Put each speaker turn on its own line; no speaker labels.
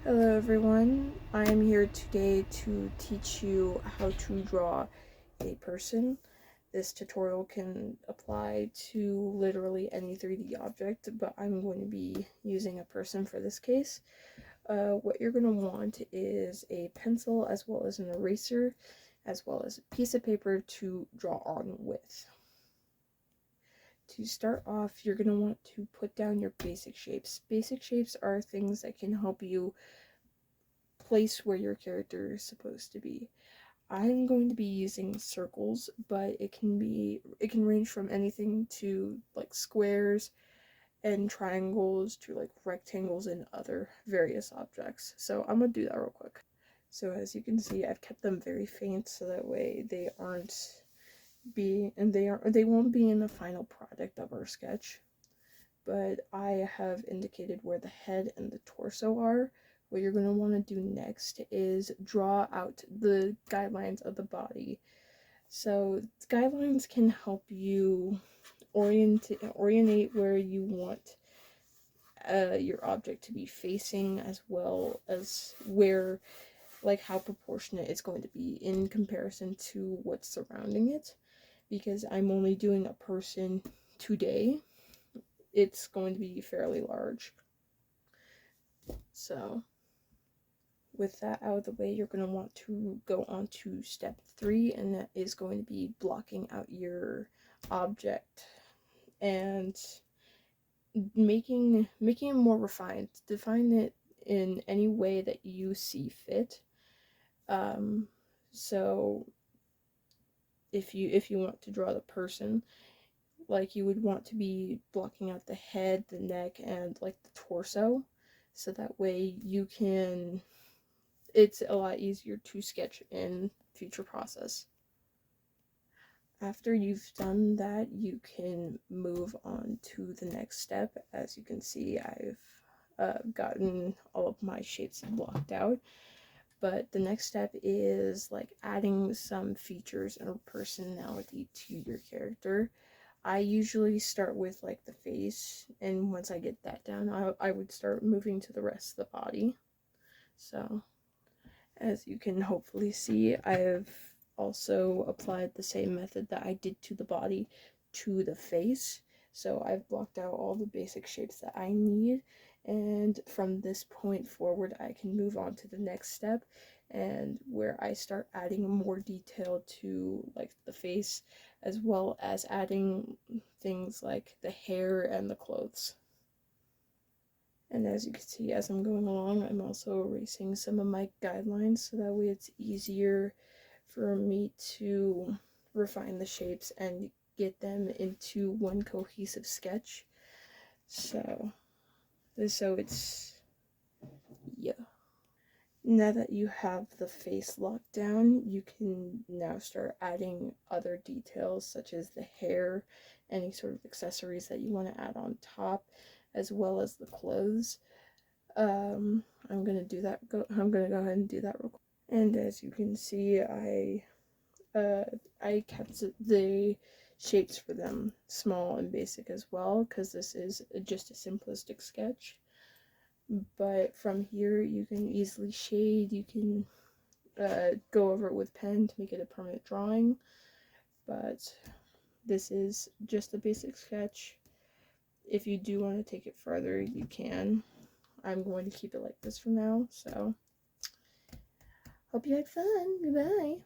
Hello everyone, I am here today to teach you how to draw a person. This tutorial can apply to literally any 3D object, but I'm going to be using a person for this case. What you're going to want is a pencil as well as an eraser, as well as a piece of paper to draw on with. To start off, you're going to want to put down your basic shapes. Basic shapes are things that can help you place where your character is supposed to be. I'm going to be using circles, but it can range from anything to like squares and triangles to like rectangles and other various objects. So I'm gonna do that real quick. So as you can see, I've kept them very faint so that way they won't be in the final product of our sketch. But I have indicated where the head and the torso are. What you're going to want to do next is draw out the guidelines of the body. So guidelines can help you orientate where you want your object to be facing, as well as where, like, how proportionate it's going to be in comparison to what's surrounding it. Because I'm only doing a person today, it's going to be fairly large. So with that out of the way, you're going to want to go on to step 3, and that is going to be blocking out your object and making it more refined. Define it in any way that you see fit. So if you want to draw the person, like, you would want to be blocking out the head, the neck, and like the torso, so that way it's a lot easier to sketch in future process. After you've done that, you can move on to the next step. As you can see, I've gotten all of my shapes blocked out, but the next step is like adding some features and personality to your character. I usually start with like the face, and once I get that down, I would start moving to the rest of the body. So as you can hopefully see, I've also applied the same method that I did to the body to the face. So I've blocked out all the basic shapes that I need, and from this point forward I can move on to the next step, and where I start adding more detail to like the face, as well as adding things like the hair and the clothes. And as you can see, as I'm going along, I'm also erasing some of my guidelines so that way it's easier for me to refine the shapes and get them into one cohesive sketch. So it's, yeah. Now that you have the face locked down, you can now start adding other details such as the hair, any sort of accessories that you want to add on top, as well as the clothes. I'm gonna do that. I'm gonna go ahead and do that real quick. And as you can see, I kept the shapes for them small and basic as well, because this is just a simplistic sketch. But from here, you can easily shade. You can go over it with pen to make it a permanent drawing. But this is just a basic sketch. If you do want to take it further, you can. I'm going to keep it like this for now, so hope you had fun. Goodbye.